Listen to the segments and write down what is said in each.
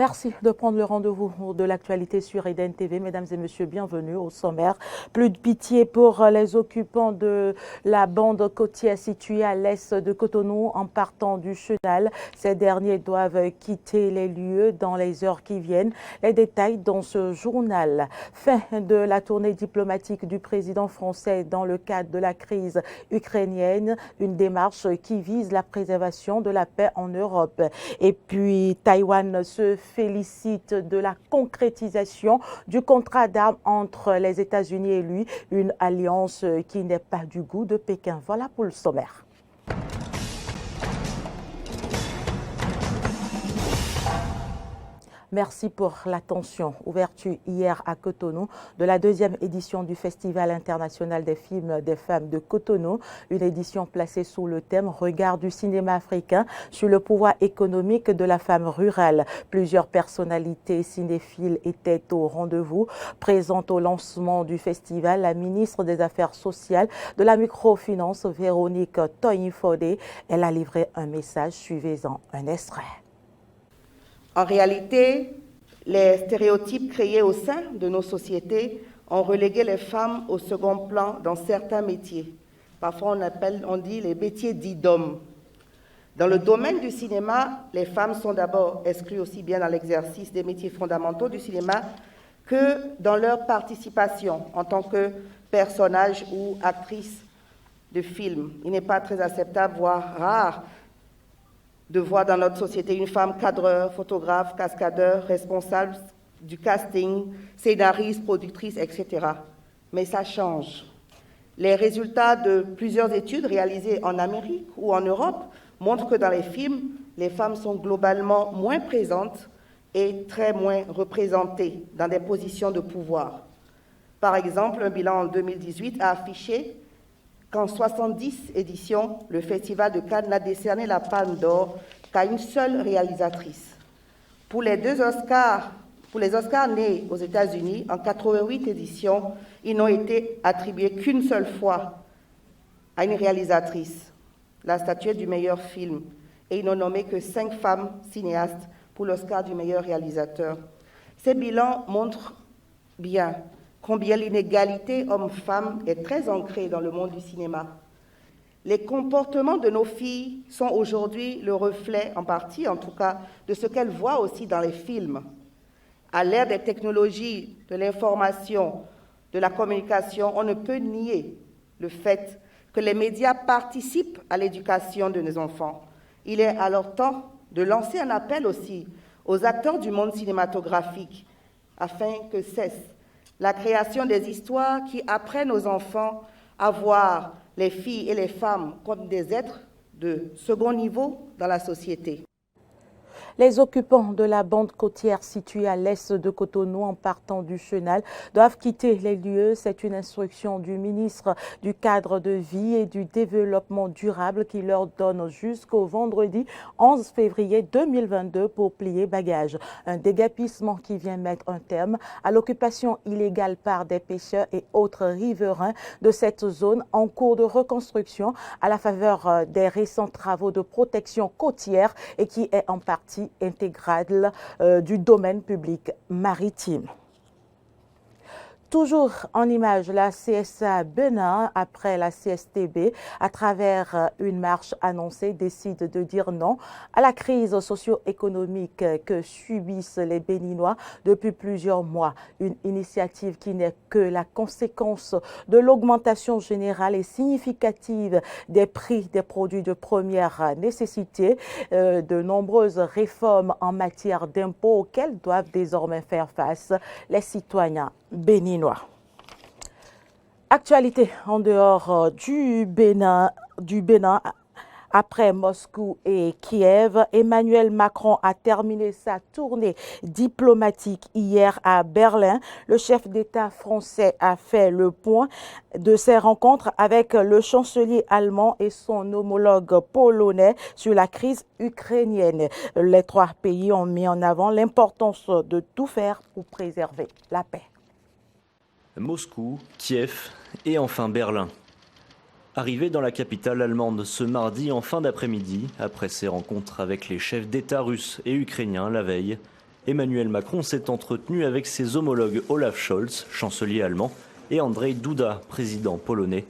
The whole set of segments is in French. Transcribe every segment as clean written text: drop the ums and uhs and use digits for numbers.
Merci de prendre le rendez-vous de l'actualité sur Eden TV. Mesdames et messieurs, bienvenue au sommaire. Plus de pitié pour les occupants de la bande côtière située à l'est de Cotonou en partant du chenal. Ces derniers doivent quitter les lieux dans les heures qui viennent. Les détails dans ce journal. Fin de la tournée diplomatique du président français dans le cadre de la crise ukrainienne. Une démarche qui vise la préservation de la paix en Europe. Et puis, Taïwan se félicite de la concrétisation du contrat d'armes entre les États-Unis et lui, une alliance qui n'est pas du goût de Pékin. Voilà pour le sommaire. Merci pour l'attention. Ouverture hier à Cotonou de la deuxième édition du Festival international des films des femmes de Cotonou. Une édition placée sous le thème « Regard du cinéma africain sur le pouvoir économique de la femme rurale ». Plusieurs personnalités cinéphiles étaient au rendez-vous. Présente au lancement du festival, la ministre des Affaires sociales de la microfinance, Véronique Toyin-Fodé. Elle a livré un message, suivez-en un extrait. En réalité, les stéréotypes créés au sein de nos sociétés ont relégué les femmes au second plan dans certains métiers. Parfois, on dit les métiers dits d'hommes. Dans le domaine du cinéma, les femmes sont d'abord exclues aussi bien dans l'exercice des métiers fondamentaux du cinéma que dans leur participation en tant que personnage ou actrice de film. Il n'est pas très acceptable, voire rare, de voir dans notre société une femme cadreur, photographe, cascadeur, responsable du casting, scénariste, productrice, etc. Mais ça change. Les résultats de plusieurs études réalisées en Amérique ou en Europe montrent que dans les films, les femmes sont globalement moins présentes et très moins représentées dans des positions de pouvoir. Par exemple, un bilan en 2018 a affiché qu'en 70 éditions, le Festival de Cannes n'a décerné la Palme d'Or qu'à une seule réalisatrice. Pour les Oscars nés aux États-Unis, en 88 éditions, ils n'ont été attribués qu'une seule fois à une réalisatrice, la statuette du meilleur film, et ils n'ont nommé que 5 femmes cinéastes pour l'Oscar du meilleur réalisateur. Ces bilans montrent bien combien l'inégalité homme-femme est très ancrée dans le monde du cinéma. Les comportements de nos filles sont aujourd'hui le reflet, en partie en tout cas, de ce qu'elles voient aussi dans les films. À l'ère des technologies, de l'information, de la communication, on ne peut nier le fait que les médias participent à l'éducation de nos enfants. Il est alors temps de lancer un appel aussi aux acteurs du monde cinématographique afin que cesse la création des histoires qui apprennent aux enfants à voir les filles et les femmes comme des êtres de second niveau dans la société. Les occupants de la bande côtière située à l'est de Cotonou en partant du chenal doivent quitter les lieux. C'est une instruction du ministre du Cadre de vie et du Développement durable qui leur donne jusqu'au vendredi 11 février 2022 pour plier bagages. Un déguerpissement qui vient mettre un terme à l'occupation illégale par des pêcheurs et autres riverains de cette zone en cours de reconstruction à la faveur des récents travaux de protection côtière et qui est en partie intégrale du domaine public maritime. Toujours en image, la CSA Benin, après la CSTB, à travers une marche annoncée, décide de dire non à la crise socio-économique que subissent les Béninois depuis plusieurs mois. Une initiative qui n'est que la conséquence de l'augmentation générale et significative des prix des produits de première nécessité, de nombreuses réformes en matière d'impôts auxquelles doivent désormais faire face les citoyens béninois. Actualité en dehors du Bénin, après Moscou et Kiev, Emmanuel Macron a terminé sa tournée diplomatique hier à Berlin. Le chef d'État français a fait le point de ses rencontres avec le chancelier allemand et son homologue polonais sur la crise ukrainienne. Les trois pays ont mis en avant l'importance de tout faire pour préserver la paix. Moscou, Kiev et enfin Berlin. Arrivé dans la capitale allemande ce mardi en fin d'après-midi, après ses rencontres avec les chefs d'État russes et ukrainiens la veille, Emmanuel Macron s'est entretenu avec ses homologues Olaf Scholz, chancelier allemand, et Andrzej Duda, président polonais.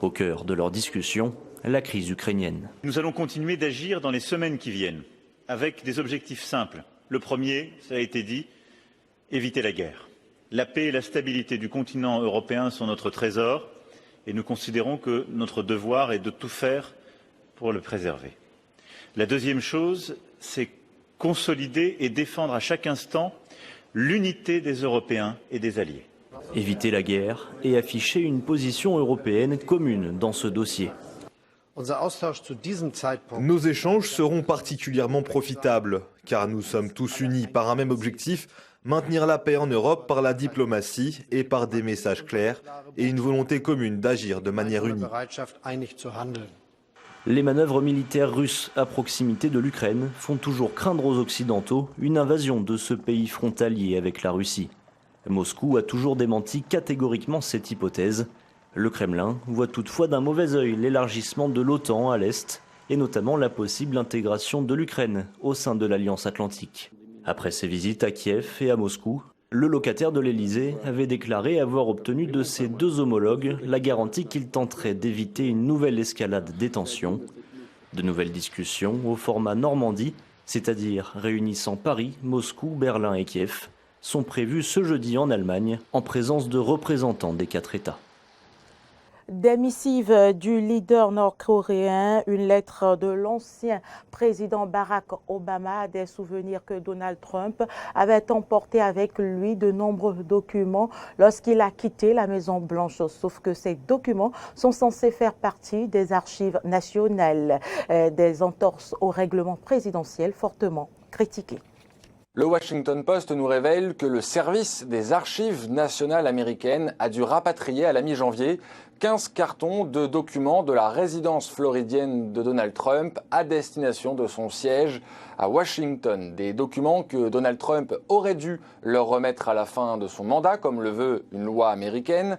Au cœur de leur discussion, la crise ukrainienne. Nous allons continuer d'agir dans les semaines qui viennent, avec des objectifs simples. Le premier, ça a été dit, éviter la guerre. La paix et la stabilité du continent européen sont notre trésor et nous considérons que notre devoir est de tout faire pour le préserver. La deuxième chose, c'est consolider et défendre à chaque instant l'unité des Européens et des alliés. Éviter la guerre et afficher une position européenne commune dans ce dossier. Nos échanges seront particulièrement profitables, car nous sommes tous unis par un même objectif, maintenir la paix en Europe par la diplomatie et par des messages clairs et une volonté commune d'agir de manière unie. Les manœuvres militaires russes à proximité de l'Ukraine font toujours craindre aux Occidentaux une invasion de ce pays frontalier avec la Russie. Moscou a toujours démenti catégoriquement cette hypothèse. Le Kremlin voit toutefois d'un mauvais œil l'élargissement de l'OTAN à l'Est et notamment la possible intégration de l'Ukraine au sein de l'Alliance Atlantique. Après ses visites à Kiev et à Moscou, le locataire de l'Élysée avait déclaré avoir obtenu de ses deux homologues la garantie qu'il tenterait d'éviter une nouvelle escalade des tensions. De nouvelles discussions au format Normandie, c'est-à-dire réunissant Paris, Moscou, Berlin et Kiev, sont prévues ce jeudi en Allemagne en présence de représentants des 4 États. Des missives du leader nord-coréen, une lettre de l'ancien président Barack Obama, des souvenirs que Donald Trump avait emporté avec lui de nombreux documents lorsqu'il a quitté la Maison-Blanche. Sauf que ces documents sont censés faire partie des archives nationales, des entorses au règlement présidentiel fortement critiquées. Le Washington Post nous révèle que le service des archives nationales américaines a dû rapatrier à la mi-janvier 15 cartons de documents de la résidence floridienne de Donald Trump à destination de son siège à Washington. Des documents que Donald Trump aurait dû leur remettre à la fin de son mandat, comme le veut une loi américaine.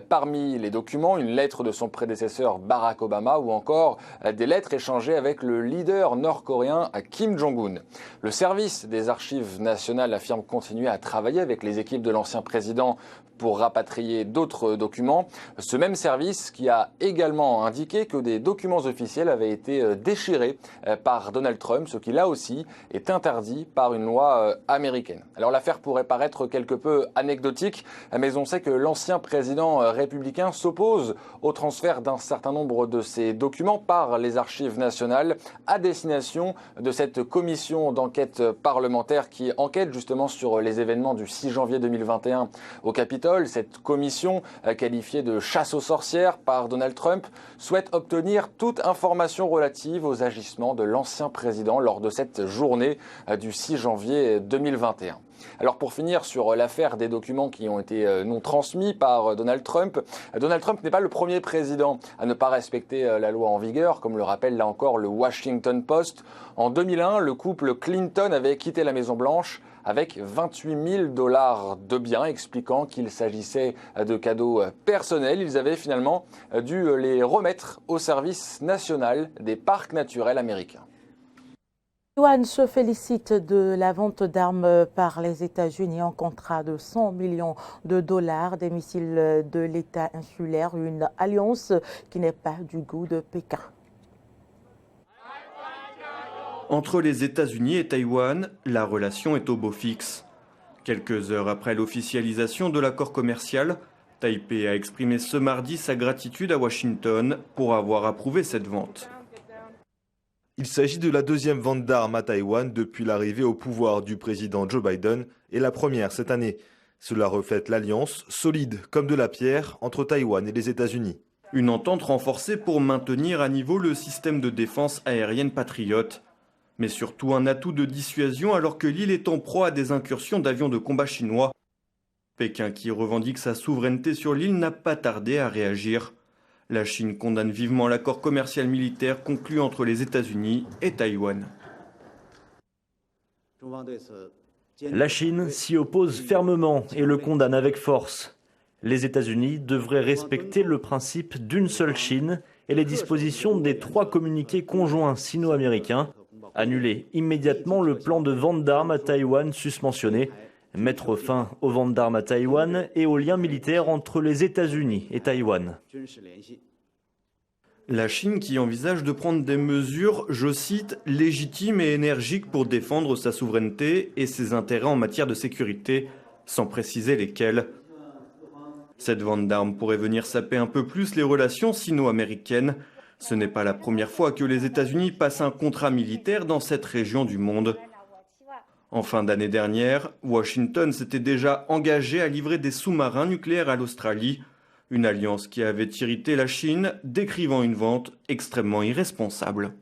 Parmi les documents, une lettre de son prédécesseur Barack Obama ou encore des lettres échangées avec le leader nord-coréen Kim Jong-un. Le service des archives nationales affirme continuer à travailler avec les équipes de l'ancien président pour rapatrier d'autres documents. Ce même service qui a également indiqué que des documents officiels avaient été déchirés par Donald Trump, ce qui là aussi est interdit par une loi américaine. Alors l'affaire pourrait paraître quelque peu anecdotique, mais on sait que l'ancien président républicain s'oppose au transfert d'un certain nombre de ces documents par les archives nationales à destination de cette commission d'enquête parlementaire qui enquête justement sur les événements du 6 janvier 2021 au Capitole. Cette commission, qualifiée de chasse aux sorcières par Donald Trump, souhaite obtenir toute information relative aux agissements de l'ancien président lors de cette journée du 6 janvier 2021. Alors pour finir sur l'affaire des documents qui ont été non transmis par Donald Trump n'est pas le premier président à ne pas respecter la loi en vigueur, comme le rappelle là encore le Washington Post. En 2001, le couple Clinton avait quitté la Maison-Blanche avec 28 000 $ de biens, expliquant qu'il s'agissait de cadeaux personnels. Ils avaient finalement dû les remettre au service national des parcs naturels américains. Taïwan se félicite de la vente d'armes par les États-Unis en contrat de 100 millions de dollars des missiles de l'État insulaire, une alliance qui n'est pas du goût de Pékin. Entre les États-Unis et Taïwan, la relation est au beau fixe. Quelques heures après l'officialisation de l'accord commercial, Taipei a exprimé ce mardi sa gratitude à Washington pour avoir approuvé cette vente. Il s'agit de la deuxième vente d'armes à Taïwan depuis l'arrivée au pouvoir du président Joe Biden et la première cette année. Cela reflète l'alliance, solide comme de la pierre, entre Taïwan et les États-Unis. Une entente renforcée pour maintenir à niveau le système de défense aérienne Patriot, mais surtout un atout de dissuasion alors que l'île est en proie à des incursions d'avions de combat chinois. Pékin, qui revendique sa souveraineté sur l'île, n'a pas tardé à réagir. La Chine condamne vivement l'accord commercial militaire conclu entre les États-Unis et Taïwan. La Chine s'y oppose fermement et le condamne avec force. Les États-Unis devraient respecter le principe d'une seule Chine et les dispositions des 3 communiqués conjoints sino-américains. Annuler immédiatement le plan de vente d'armes à Taïwan susmentionné. Mettre fin aux ventes d'armes à Taïwan et aux liens militaires entre les États-Unis et Taïwan. La Chine qui envisage de prendre des mesures, je cite, légitimes et énergiques pour défendre sa souveraineté et ses intérêts en matière de sécurité, sans préciser lesquels. Cette vente d'armes pourrait venir saper un peu plus les relations sino-américaines. Ce n'est pas la première fois que les États-Unis passent un contrat militaire dans cette région du monde. En fin d'année dernière, Washington s'était déjà engagé à livrer des sous-marins nucléaires à l'Australie, une alliance qui avait irrité la Chine, décrivant une vente extrêmement irresponsable.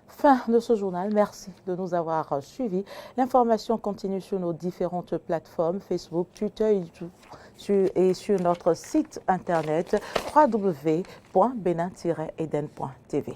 Fin de ce journal, merci de nous avoir suivis. L'information continue sur nos différentes plateformes, Facebook, Twitter, YouTube et sur notre site internet www.benin-eden.tv.